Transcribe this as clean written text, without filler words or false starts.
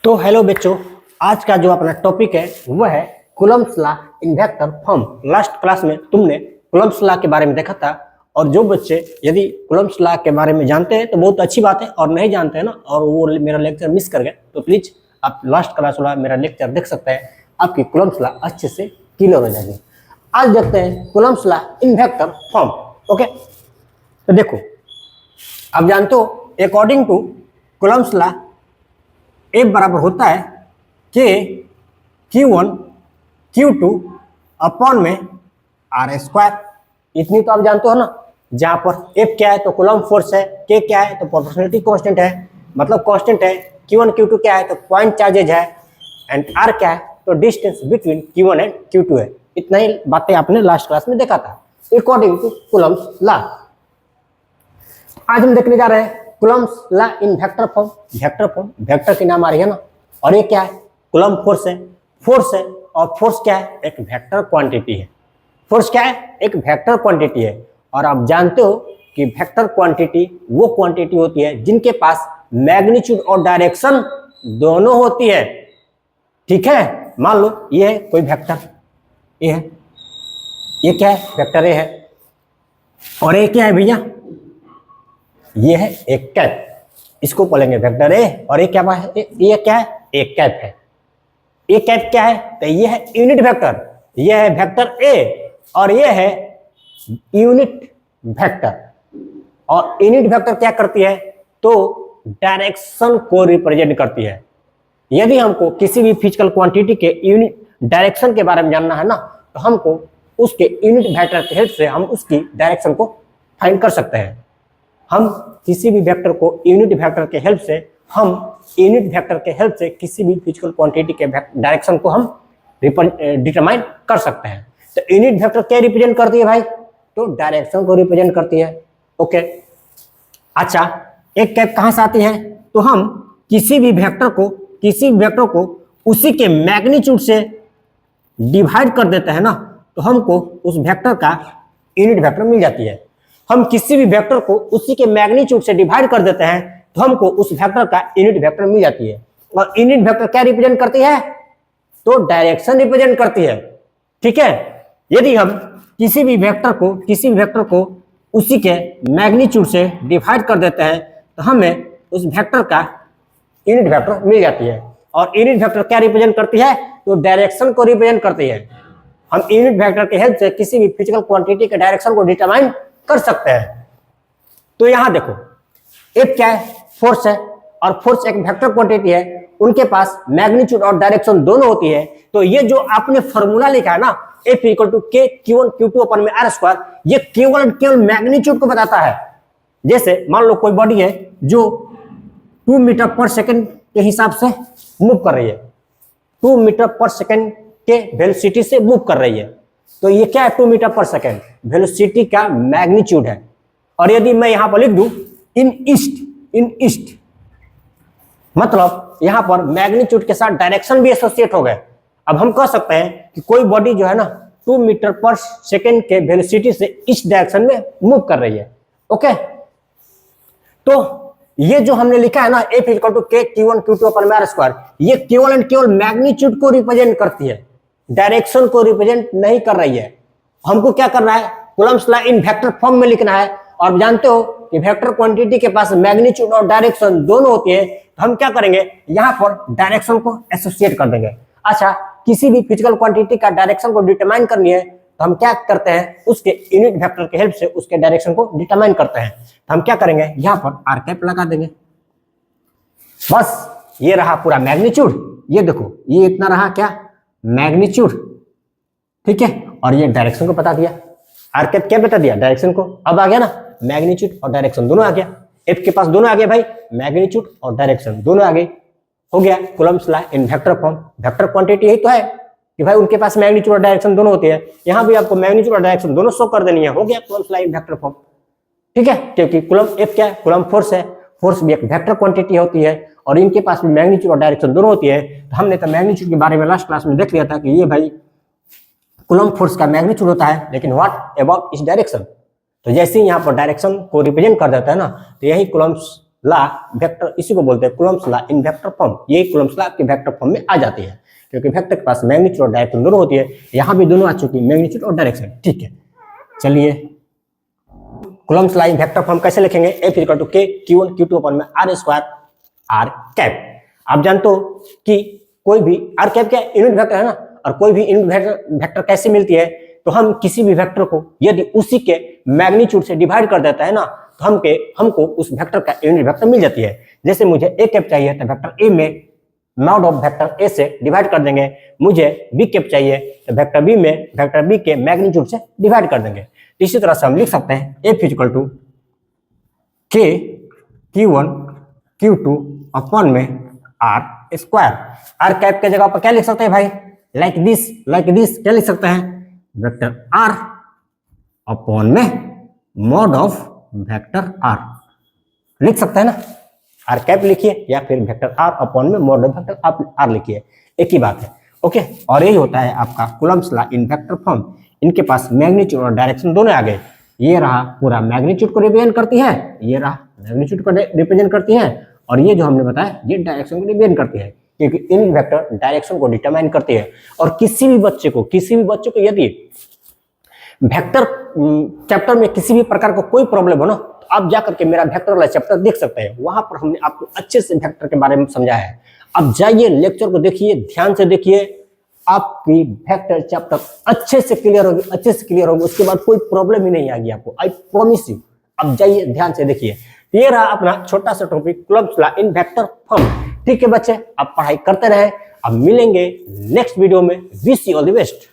तो हेलो बच्चों, आज का जो अपना टॉपिक है वह है Coulomb's law in vector form. Last class में तुमने कूलम्ब्स लॉ के बारे में देखा था, और जो बच्चे यदि कूलम्ब्स लॉ के बारे में जानते हैं तो बहुत अच्छी बात है, और नहीं जानते हैं ना और वो मेरा लेक्चर मिस कर गए तो प्लीज आप लास्ट क्लास वाला मेरा लेक्चर देख सकते हैं, आपकी कूलम्ब्स लॉ अच्छे से क्लियर हो जाएगी। आज देखते हैं Coulomb's law in vector form. Okay, तो देखो, आप जानते हो according to Coulomb's law F बराबर होता है K Q1 Q2 अपॉन में R स्क्वायर। इतनी तो आप जानते हो ना। जहां पर F क्या है तो कूलम्ब फोर्स है, K क्या है तो प्रोपोर्शनलिटी कांस्टेंट है, मतलब कांस्टेंट है, Q1 Q2 क्या है तो पॉइंट चार्जेज है, एंड R क्या है तो distance between Q1 and Q2 है। इतना ही बातें आपने लास्ट क्लास में देखा था अकॉर्डिंग टू कूलम्ब्स लॉ। आज हम देखने जा रहे हैं Coulomb's law in vector form. Vector form, vector के नाम आ रही है ना, और ये क्या है, कूलम्ब फोर्स है। फोर्स है, और फोर्स क्या है, एक वेक्टर क्वांटिटी है। फोर्स क्या है, एक वेक्टर क्वांटिटी है। और आप जानते हो कि वेक्टर क्वांटिटी वो क्वांटिटी होती है जिनके पास मैग्नीट्यूड और डायरेक्शन दोनों होती है। ठीक है, मान लो ये है कोई वेक्टर, ये है, ये क्या है, वेक्टर ए है, और ये क्या है भैया, ये है एक कैप, इसको बोलेंगे वेक्टर ए। और ये क्या है, ये क्या है, एक कैप है। ये कैप क्या है तो ये है यूनिट वेक्टर, ये है वेक्टर ए, और ये है यूनिट वेक्टर। और यूनिट वेक्टर क्या करती है तो डायरेक्शन को रिप्रेजेंट करती है। यदि हमको किसी भी फिजिकल क्वांटिटी के यूनिट डायरेक्शन के बारे में जानना है ना, तो हमको उसके यूनिट वेक्टर के हेल्प से हम उसकी डायरेक्शन को फाइंड कर सकते हैं। हम किसी भी वेक्टर को यूनिट वेक्टर के हेल्प से किसी भी फिजिकल क्वांटिटी के डायरेक्शन को हम डिटरमाइन कर सकते हैं। तो यूनिट वेक्टर क्या रिप्रेजेंट करती है भाई, तो डायरेक्शन को रिप्रेजेंट करती है। ओके, अच्छा, एक कैप कहां से आती है तो हम किसी भी वेक्टर को उसी के मैग्नीट्यूड से डिवाइड कर देते हैं ना, तो हमको उस वेक्टर का यूनिट वेक्टर मिल जाती है। हम किसी भी वेक्टर को उसी के मैग्नीट्यूड से डिवाइड कर देते हैं तो हमको उस वेक्टर का यूनिट वेक्टर मिल जाती है। और यूनिट वेक्टर क्या रिप्रेजेंट करती है तो डायरेक्शन रिप्रेजेंट करती है। ठीक है, यदि हम किसी भी वेक्टर को उसी के मैग्नीट्यूड से डिवाइड कर देते हैं तो हमें उस वेक्टर का यूनिट वेक्टर मिल जाती है। और यूनिट वेक्टर क्या रिप्रेजेंट करती है तो डायरेक्शन को रिप्रेजेंट करती है। हम यूनिट वेक्टर के हेल्प से किसी भी फिजिकल क्वांटिटी के डायरेक्शन को डिटरमाइन कर सकते हैं। तो यहां देखो, एक क्या है, फोर्स है, और फोर्स एक वेक्टर क्वांटिटी है, उनके पास मैग्नीट्यूड और डायरेक्शन दोनों होती है। तो ये जो आपने फॉर्मूला लिखा है ना, F equal to K Q1 Q2 upon में R स्क्वायर, ये केवल मैग्नीट्यूड को बताता है। जैसे मान लो कोई बॉडी है जो 2 मीटर पर सेकेंड के हिसाब से मूव कर रही है, 2 मीटर पर सेकेंड के वेलोसिटी से मूव कर रही है, तो ये क्या है, 2 मीटर पर सेकेंड वेलोसिटी का मैग्नीट्यूड है। और यदि मैं यहां पर लिख दूं इन ईस्ट, मतलब यहां पर मैग्नीट्यूड के साथ डायरेक्शन भी एसोसिएट हो गए। अब हम कह सकते हैं कि कोई बॉडी जो है ना 2 मीटर पर सेकेंड के वेलोसिटी से इस डायरेक्शन में मूव कर रही है। ओके, तो ये जो हमने लिखा है ना, F equal to K Q1 Q2 upon में R स्क्वायर, ये केवल मैग्नीट्यूड को रिप्रेजेंट करती है, डायरेक्शन को रिप्रेजेंट नहीं कर रही है। हमको क्या करना है, Coulomb's law in vector form में लिखना है। और जानते हो कि वेक्टर क्वांटिटी के पास मैग्नीट्यूड और डायरेक्शन दोनों होती है, तो हम क्या करेंगे, यहां पर डायरेक्शन को एसोसिएट कर देंगे। अच्छा, किसी भी फिजिकल क्वांटिटी का डायरेक्शन को डिटरमाइन करनी है तो हम क्या करते हैं, उसके यूनिट वेक्टर के हेल्प से उसके डायरेक्शन को डिटरमाइन करते हैं। तो हम क्या करेंगे, यहां पर आर कैप लगा देंगे। बस ये रहा पूरा मैग्नीट्यूड, ये देखो ये इतना रहा क्या, मैग्नीट्यूड। ठीक है, और ये डायरेक्शन को बता दिया, आर कैप क्या बता दिया, डायरेक्शन को। अब आ गया ना, मैग्नीट्यूड और डायरेक्शन दोनों आ गया। एफ के पास दोनों आ गए भाई, मैग्नीट्यूड और डायरेक्शन दोनों आ गए। हो गया Coulomb's law in vector form. Vector quantity यही तो है कि भाई उनके पास मैग्नीट्यूड और डायरेक्शन दोनों होती है। यहां भी आपको मैग्नीट्यूड और डायरेक्शन दोनों शो कर देनी है। हो गया Coulomb's law in vector form. ठीक है, क्योंकि कूलम्ब एफ क्या है, कूलम्ब फोर्स है, फोर्स भी एक वेक्टर क्वांटिटी होती है, और इनके पास भी मैग्नीट्यूड और डायरेक्शन दोनों होती है। तो हमने तो मैग्नीट्यूड के बारे में लास्ट क्लास में देख लिया था कि ये भाई कूलम्ब फोर्स का मैग्नीट्यूड होता है, लेकिन व्हाट अबाउट इस डायरेक्शन। तो जैसे ही यहाँ पर डायरेक्शन को रिप्रेजेंट कर देता है ना, तो यही कूलम्ब्स ला वेक्टर, इसी को बोलते हैं Coulomb's law in vector form. ये कूलम्ब्स ला आपके वेक्टर फॉर्म में आ जाती है, क्योंकि वेक्टर के पास मैग्नीट्यूड और डायरेक्शन दोनों होती है। यहाँ भी दोनों आ चुकी है, मैग्नीट्यूड और डायरेक्शन। ठीक है, चलिए Coulomb's law in vector form कैसे लिखेंगे? F इक्वल टू के Q1 Q2 अपॉन में R स्क्वायर R कैप। आप जानते हो कि कोई भी R कैप क्या यूनिट वेक्टर है ना, और कोई भी यूनिट वेक्टर कैसे मिलती है? तो हम किसी भी वेक्टर को यदि उसी के मैग्नीट्यूड से डिवाइड कर देता है ना, तो हमको उस वेक्टर का यूनिट वेक्टर मिल जाती है। जैसे मुझे A कैप चाहिए तो वेक्टर A में मॉड ऑफ वेक्टर A से डिवाइड कर देंगे। मुझे B कैप चाहिए तो वेक्टर B में वेक्टर B के मैग्नीट्यूड से डिवाइड कर देंगे। इसी तरह से हम लिख सकते हैं F इक्वल टू के Q1 Q2 अपॉन में R स्क्वायर। R कैप के जगह पर क्या लिख सकते हैं भाई? लाइक दिस क्या लिख सकते हैं? वेक्टर R अपॉन में मॉड ऑफ वेक्टर R लिख सकते हैं ना। R कैप लिखिए या फिर वेक्टर R अपॉन में मॉड ऑफ वेक्टर R लिखिए, एक ही बात है। ओके, और यही होता है आपका Coulomb's law in vector form. इनके पास मैग्नीट्यूड और डायरेक्शन दोनों आ गए। ये रहा पूरा मैग्नीट्यूड को रिप्रेजेंट करती है, ये रहा मैग्नीट्यूड को रिप्रेजेंट करती है, और ये जो हमने बताया ये डायरेक्शन को रिप्रेजेंट करती है, क्योंकि इन वेक्टर डायरेक्शन को डिटरमाइन करती है। और किसी भी बच्चे को यदि वेक्टर चैप्टर में किसी भी प्रकार का कोई प्रॉब्लम हो ना, तो आप जाकर के मेरा वेक्टर वाला चैप्टर देख सकते हैं। वहां पर हमने आपको अच्छे से वेक्टर के बारे में समझाया है। अब जाइए लेक्चर को देखिए, ध्यान से देखिए, आपकी वेक्टर चैप्टर अच्छे से क्लियर होगी, उसके बाद कोई प्रॉब्लम ही नहीं आएगी आपको, आई प्रॉमिस यू। अब जाइए ध्यान से देखिए। ये रहा अपना छोटा सा topic Coulomb's law in vector form. ठीक है बच्चे, आप पढ़ाई करते रहे। अब मिलेंगे नेक्स्ट वीडियो में। Wish you all the best.